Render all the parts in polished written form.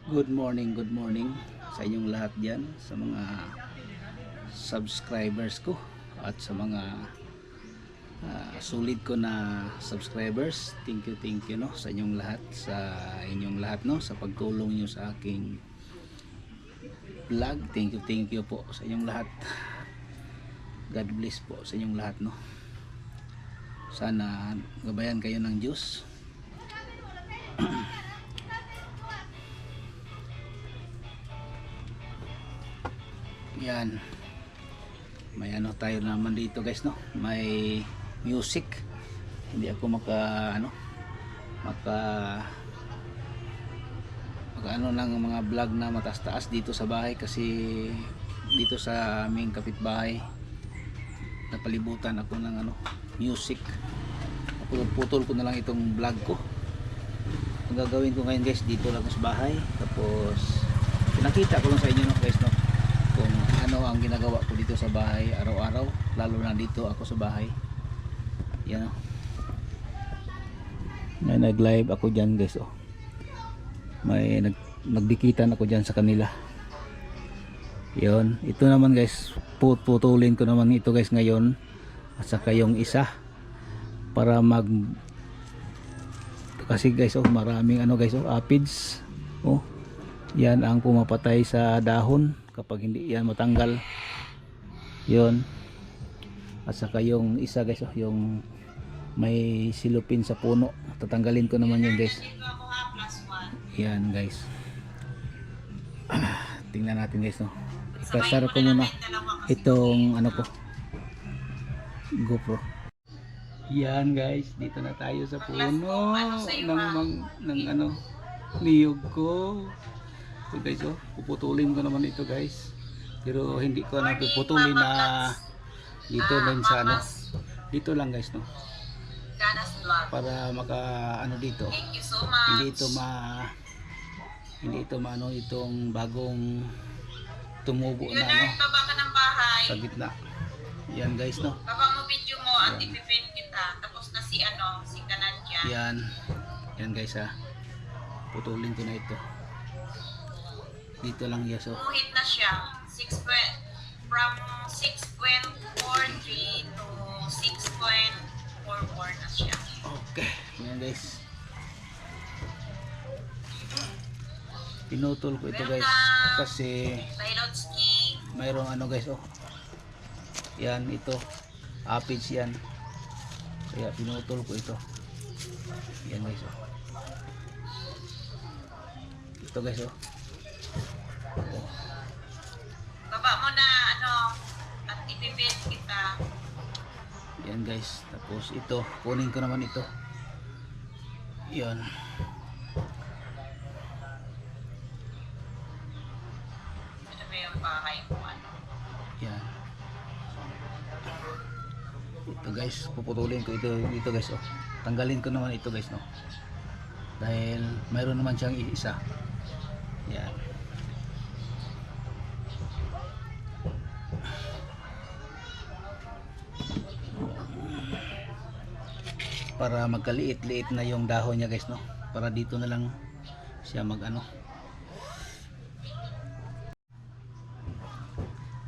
Good morning sa inyong lahat diyan, sa mga subscribers ko at sa mga sulit ko na subscribers. Thank you no sa inyong lahat, no sa pagtulong niyo sa aking vlog. Thank you po sa inyong lahat. God bless po sa inyong lahat no. Sana gabayan kayo ng Diyos. Yan, may ano tayo naman dito guys no, may music. Hindi ako maka ano ng mga vlog na mataas-taas dito sa bahay, kasi dito sa aming kapitbahay napalibutan ako ng music. Putol ko na lang itong vlog ko. Ang gagawin ko ngayon guys, dito lang sa bahay, tapos pinakita ko lang sa inyo no guys no, kung ano ang ginagawa ko dito sa bahay araw-araw, lalo na dito ako sa bahay. Yan o, may nag-live ako dyan guys oh. May nagdikitan ako dyan sa kanila. Yun, ito naman guys, putulin ko naman ito guys ngayon, at saka yung isa para kasi guys oh, maraming guys oh, aphids oh. Yan ang pumapatay sa dahon kapag hindi yan matanggal. Yun, at saka yung isa guys oh, yung may silupin sa puno, tatanggalin ko naman yun guys. Yan guys, tingnan natin guys no. Ipasara ko muna itong ko, GoPro. Yan guys, dito na tayo sa puno ng niyog ko. So guys oh, puputulin ko naman ito guys, pero hindi ko na puputulin na dito lang sa dito lang guys no, para maka dito, hindi ito maano itong bagong tumubo na sa gitna. Yan guys no, baba mo video mo at ipipin kita, tapos na si Kanadya. Yan guys ha, putulin ko na ito dito lang yes oh. Muhit na siya from 6.43 to 6.44 na siya. Okay, yan guys, pinutol ko ito guys kasi mayroong guys oh, yan ito aphids yan, kaya pinutol ko ito. Yan guys oh, ito guys oh. Baba mo na at ipipin kita. Yan guys, tapos ito kunin ko naman ito. Yan, Ito ba yung bahay mo yan ito guys, puputulin ko ito dito guys oh. Tanggalin ko naman ito guys no, dahil mayroon naman siyang isa. Yan, para magkaliit-liit na yung dahon niya guys no, para dito na lang siya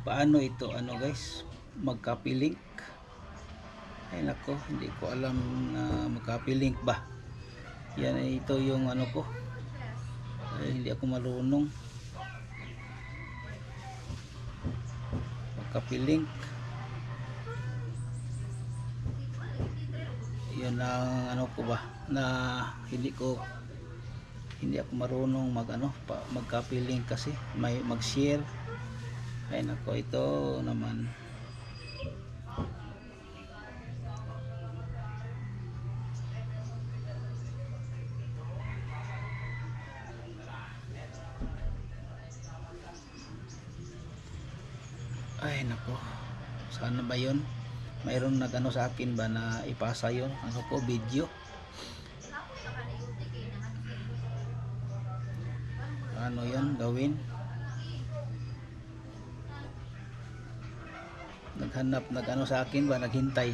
paano ito guys, magka-link. Ay nako, hindi ko alam na magka-link ba. Yan, ito yung ko, ay, hindi ako marunong magka-link. Yan ang ko ba, na hindi ako marunong mag-copy link kasi may mag-share. Ay nako, ito naman ay nako, sana ba yun mayroon sa akin ba na ipasa yun ko video. Ano yun gawin, naghanap sa akin ba, naghintay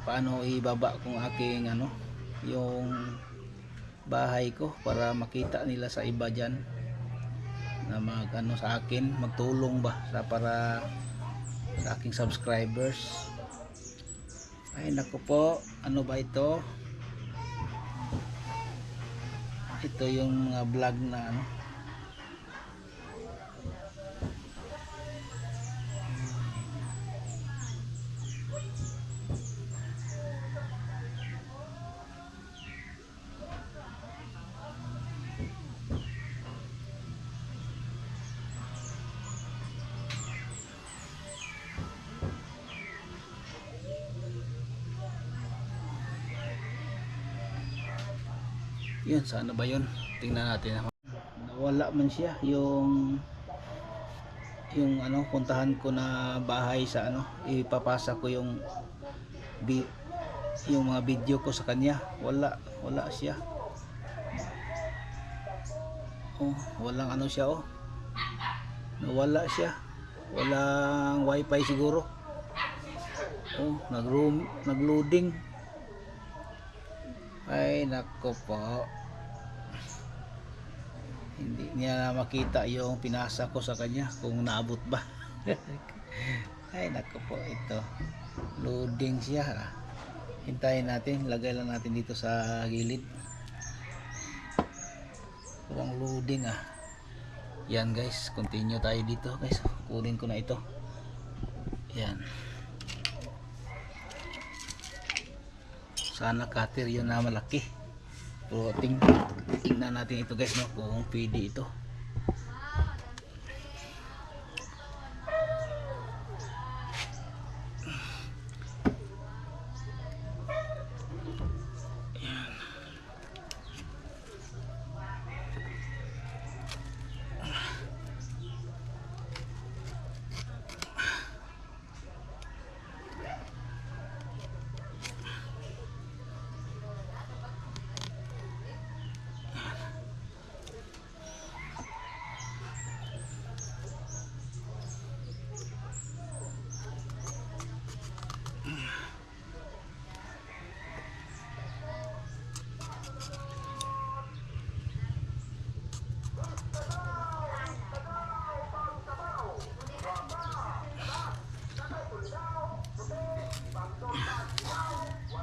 paano ibaba kung aking yung bahay ko para makita nila sa iba dyan na mag ano sa akin, magtulong ba sa para sa aking subscribers. Ay naku po, ano ba ito? Ito yung mga vlog na ano. Yun, sana ba yun? Tingnan natin. Nawala man siya yung ano, puntahan ko na bahay sa ano, ipapasa ko yung mga video ko sa kanya. Wala siya. Oh, walang ano siya oh. Nawala siya. Walang wifi siguro. Oh, nag-loading. Ay nako po, hindi niya makita yung pinasa ko sa kanya kung naabot ba. Ay nako po, ito loading siya. Hintayin natin, lagay lang natin dito sa gilid. Kurang loading ah. Yan guys, continue tayo dito guys. Kunin ko na ito. Yan, sana cutter yun na malaki. So tingnan natin ito guys, no, kung pwede ito.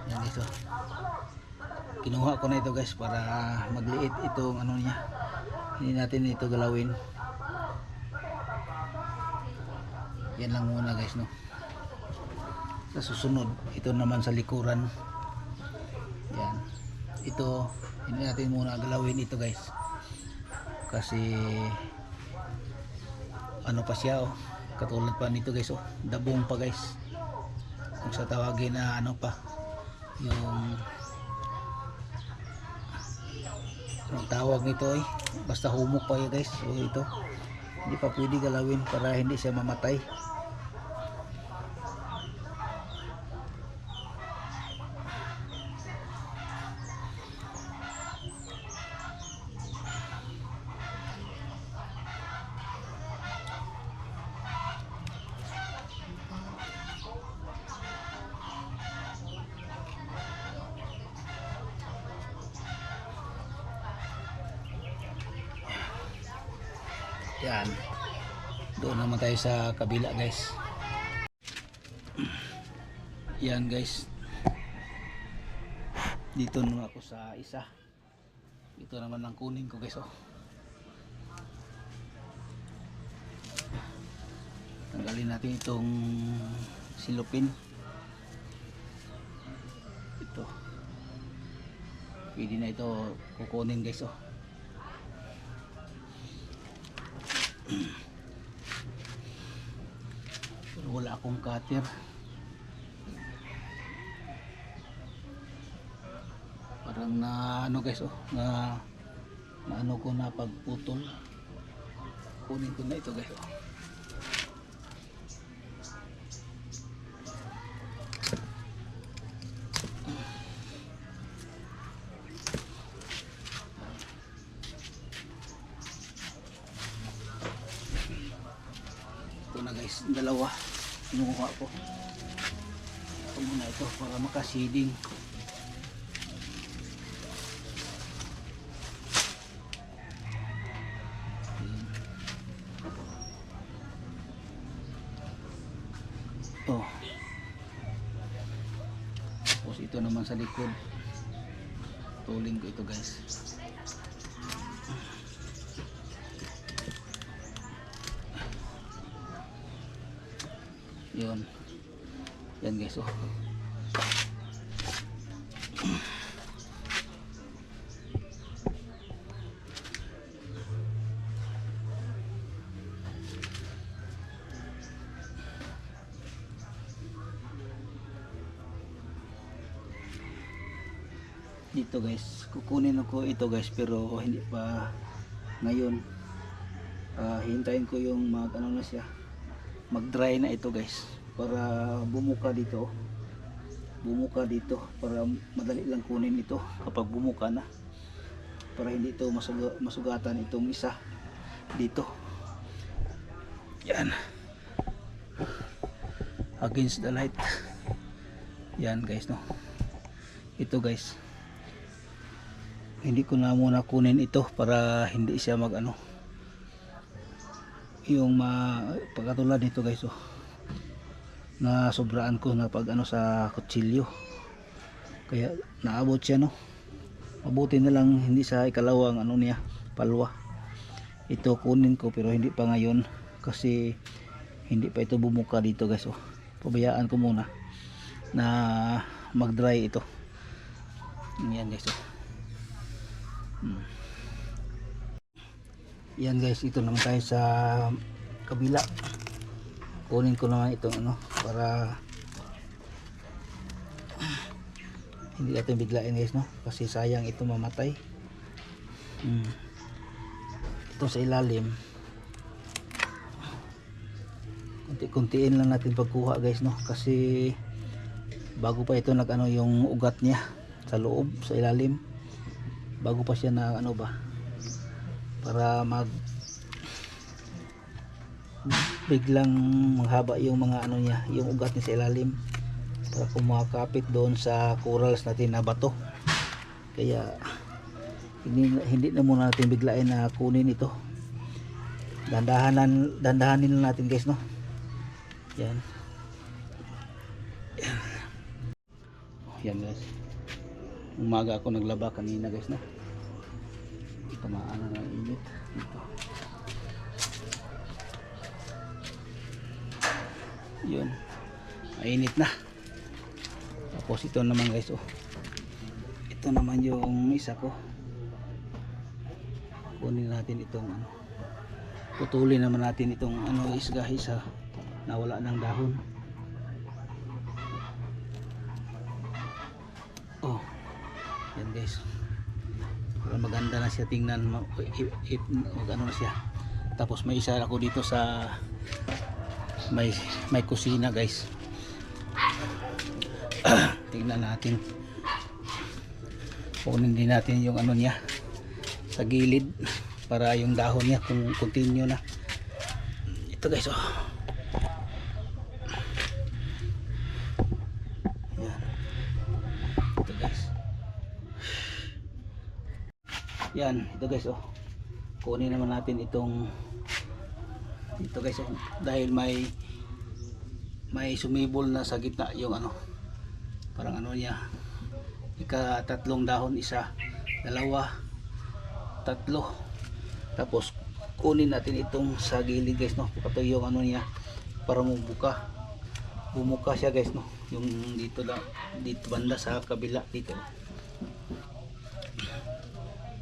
Yan ito. Kinuha ko na ito guys para magliit itong ano niya. Hindi natin ito galawin. Yan lang muna guys, no. Sa susunod, ito naman sa likuran. Yan. Ito, hindi natin muna galawin ito guys. Kasi ano pa siya oh. Katulad pa nito guys oh. Dabong pa guys. Kung sa tawagin na ano pa, yung ang tawag nito ay basta humok pa yun guys. So ito hindi pa pwede galawin para hindi siya mamatay. Yan, doon naman tayo sa kabila guys. Yan guys, dito naman ako sa isa. Ito naman ang kunin ko guys oh. Tanggalin natin itong silupin. Ito pwede na ito kukunin guys oh. Pero wala akong cutter. Parang na ano guys oh, na ano ko na pagputol. Kunin ko na ito guys oh. Ito na guys, dalawa kinuha ko. Ito muna ito para makasiding. Oh. Tapos ito naman sa likod. Putulin ko ito guys. Yun. Yan guys oh. Dito guys, kukunin ako ito guys, pero hindi pa ngayon. Hintayin ko yung mag ano na siya, mag dry na ito guys, para bumuka dito. Bumuka dito para madali lang kunin ito kapag bumuka na, para hindi ito masugatan itong isa dito. Yan, against the light. Yan guys no, ito guys, hindi ko na muna kunin ito para hindi siya mag ano, yung pagkatulad nito guys oh, na sobraan ko na pag ano sa kutsilyo, kaya naabot siya no. Mabuti na lang hindi sa ikalawang ano niya, palwa. Ito kunin ko pero hindi pa ngayon kasi hindi pa ito bumuka dito guys oh. Pabayaan ko muna na mag dry ito. Yan guys oh. Yan guys, ito naman tayo sa kabila. Kunin ko naman itong ano para hindi natin biglain guys no, kasi sayang ito mamatay. Ito sa ilalim, kunti-kuntiin lang natin pagkuha guys no, kasi bago pa ito nag ano yung ugat niya sa loob, sa ilalim, bago pa siya na ano ba, para mag biglang maghaba yung mga ano niya, yung ugat niya sa ilalim, para kumakapit doon sa corals natin na bato. Kaya hindi na muna natin biglain na kunin ito. Dandahanin lang natin guys no. Yan. Yan guys. Umaga ako naglaba kanina guys no. Tamaan na ng init dito. Yun, mainit na. Tapos ito naman guys oh, ito naman yung isa ko. Kunin natin itong ano, putulin naman natin itong ano isga na wala ng dahon. Oh, yan guys, maganda na siya tingnan, mag ano na siya. Tapos may isa ako dito sa may kusina guys. Tingnan natin, kunin din natin yung ano niya sa gilid para yung dahon niya kung continue na. Ito guys oh. Yan. Ito guys. Yan, ito guys oh. Kunin naman natin itong ito guys oh, dahil may sumibol na sa gitna yung ano, parang ano niya, ika-tatlong dahon, isa, dalawa, tatlo. Tapos kunin natin itong sa gilid guys no, ito yung ano niya para bumuka siya guys no, yung dito lang, dito banda sa kabila dito.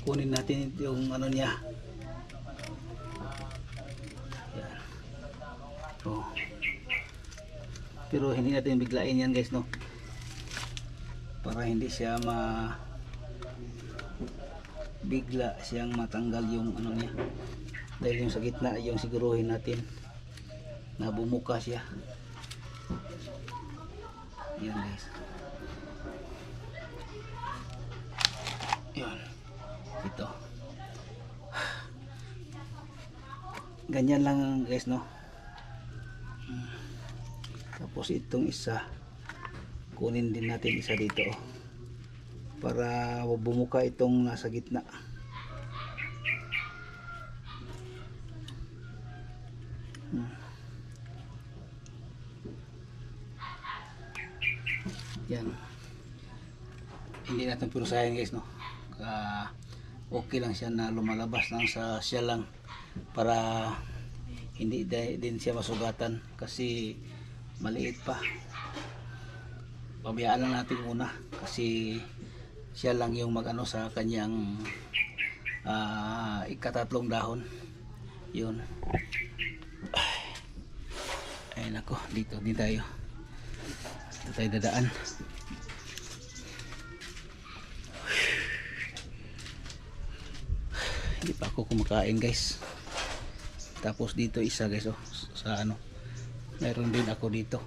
Kunin natin yung ano niya. Yan. Oh. Pero hindi natin biglain yan guys no, para hindi siya bigla siyang matanggal yung ano niya, dahil yung sa gitna yung siguruhin natin na bumuka siya. Yan guys. Yan. Ito. Ganyan lang guys no. Tapos itong isa, kunin din natin isa dito oh, para bumuka itong nasa gitna. Yan. Hindi natin pirusahin guys, no. Okay lang siya na lumalabas lang sa siya lang para hindi din siya masugatan kasi maliit pa. Pabayaan lang natin muna kasi siya lang yung magano sa kanyang ikatatlong dahon. Yun. Ay nako, dito din tayo. Dito tayo dadaan. Hindi pa ako kumakain guys. Tapos dito isa guys, oh, sa ano, meron din ako dito.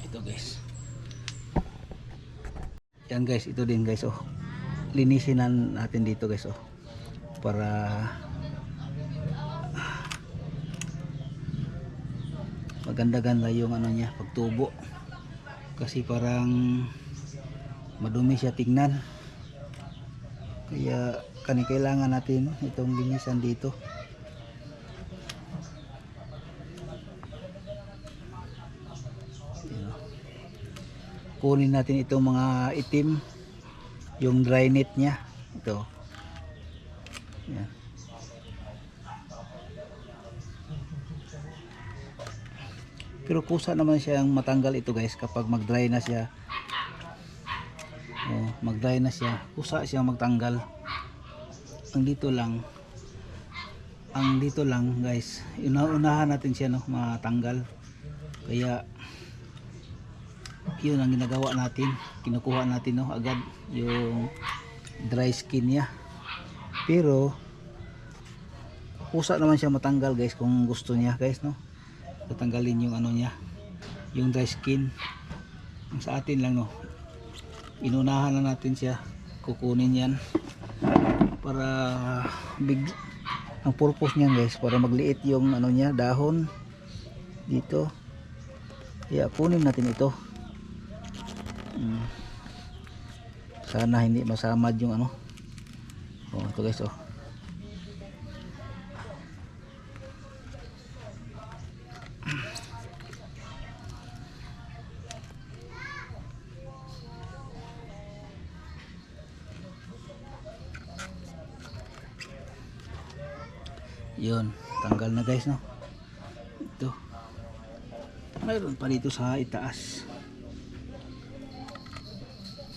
Ito guys, yan guys, ito din guys, oh, linisinan natin dito guys, oh, para maganda-ganda yung ano niya, pagtubo, kasi parang madumi siya tingnan, kaya kailangan natin itong linisan dito. Kunin natin itong mga itim, yung dry net nya ito. Yan. Pero kusa naman siyang matanggal ito guys kapag mag dry na siya. Mag dry na siya, kusa siyang magtanggal. Ang dito lang guys, unahan natin siya, no, matanggal. Kaya yun ang ginagawa natin, kinukuha natin, no, agad yung dry skin niya. Pero kusa naman siya matanggal guys kung gusto niya guys, no, tatanggalin yung ano niya, yung dry skin. Ang sa atin lang, no, inunahan na natin siya, kukunin yan para ang purpose niyan guys, para magliit yung ano niya, dahon dito. Kaya kunin natin ito. Sana hindi masamad yung ano. Ito guys, oh. Yun, tanggal na guys, no. Ito. Mayroon pa dito sa itaas.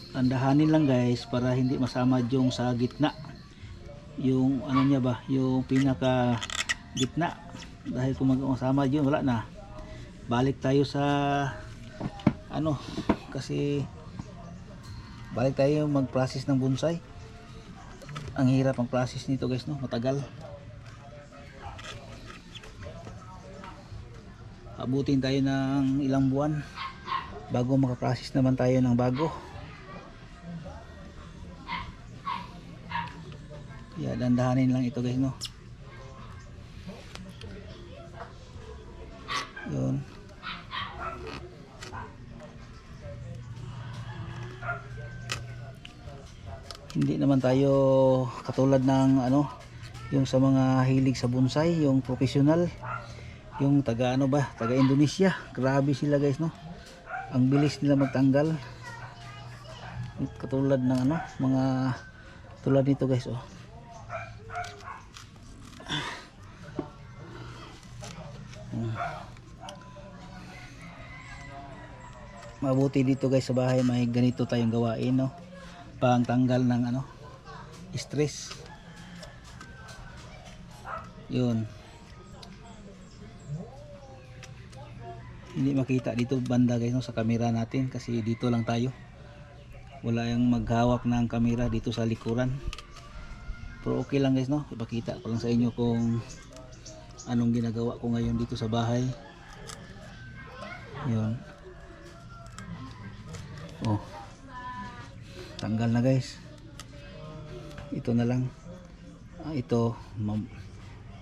Tandahanin lang guys para hindi masama yung sa gitna. Yung ano niya ba, yung pinaka gitna. Dahil kung masama yun, wala na. Balik tayo sa ano, kasi balik tayo mag-process ng bonsai. Ang hirap ang process nito guys, no, matagal. Abutin tayo ng ilang buwan bago makaprocess naman tayo ng bago. Kaya dandahanin lang ito guys, no. Yun. Hindi naman tayo katulad ng ano, yung sa mga hilig sa bonsai, yung professional, yung taga ano ba, taga Indonesia. Grabe sila guys, no. Ang bilis nila magtanggal. Katulad ng ano, mga tulad nito guys, oh. Mabuti dito guys sa bahay may ganito tayong gawain, no, pang tanggal ng ano, stress. Yun. Hindi makita dito banda guys, no, sa camera natin kasi dito lang tayo, wala yung maghawak ng camera dito sa likuran. Pero okay lang guys, no, ipakita ko lang sa inyo kung anong ginagawa ko ngayon dito sa bahay. Yun. Oh, tanggal na guys. Ito na lang. Ito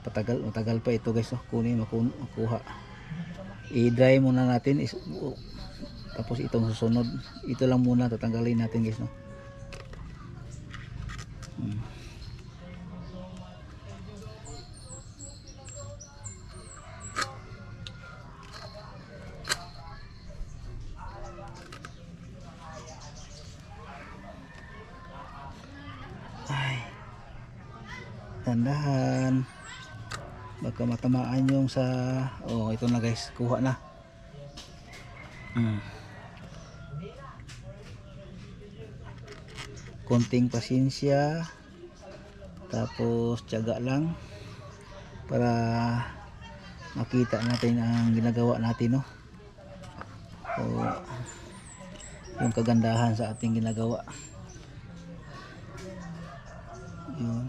matagal pa ito guys, oh. Kunin makuha. I-dry muna natin tapos itong susunod, ito lang muna tatanggalin natin guys, no. dahan-dahan. Baka matamaan yung sa... Oh, ito na guys. Kuha na. Konting pasensya. Tapos tiyaga lang. Para makita natin ang ginagawa natin, no? So, yung kagandahan sa ating ginagawa. Yun.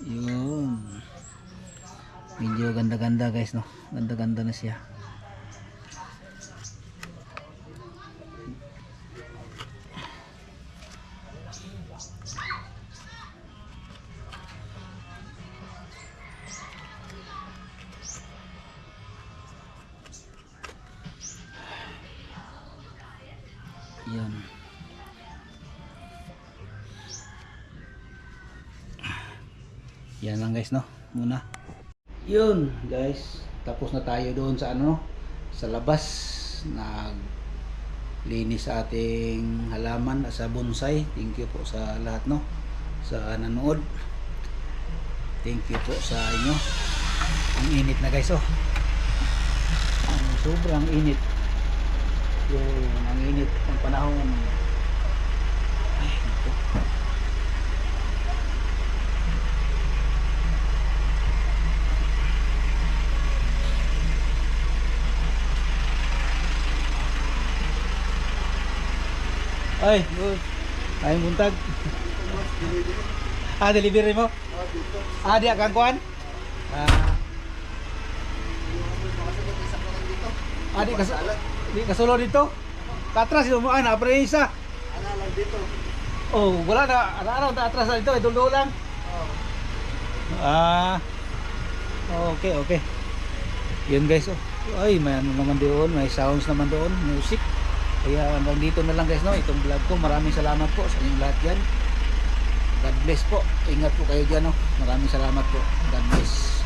Yun. Medyo ganda-ganda guys, no? Ganda-ganda na siya. Yan. Yan lang guys, no? Muna. Yun guys. Tapos na tayo doon sa ano, sa labas. Naglinis sa ating halaman sa bonsai. Thank you po sa lahat, no? Sa nanood. Thank you po sa inyo. Ang init na guys, oh. Sobrang init. Yung ang init ng panahon. Ay, ito. Ay, good. Ay, buntag. Delivery mo? Di akang kuan? Di kasulo dito. Katras yung mo na presa. Ana lang dito. Oh, wala na araw na atras na dito, idul lang. Okay, okay. Yun guys, oh. Ay, may ano naman doon, may sounds naman doon, music. Kaya hanggang dito na lang guys, no, itong vlog ko. Maraming salamat po sa inyong lahat diyan. God bless po. Ingat po kayo diyan, no. Maraming salamat po. God bless.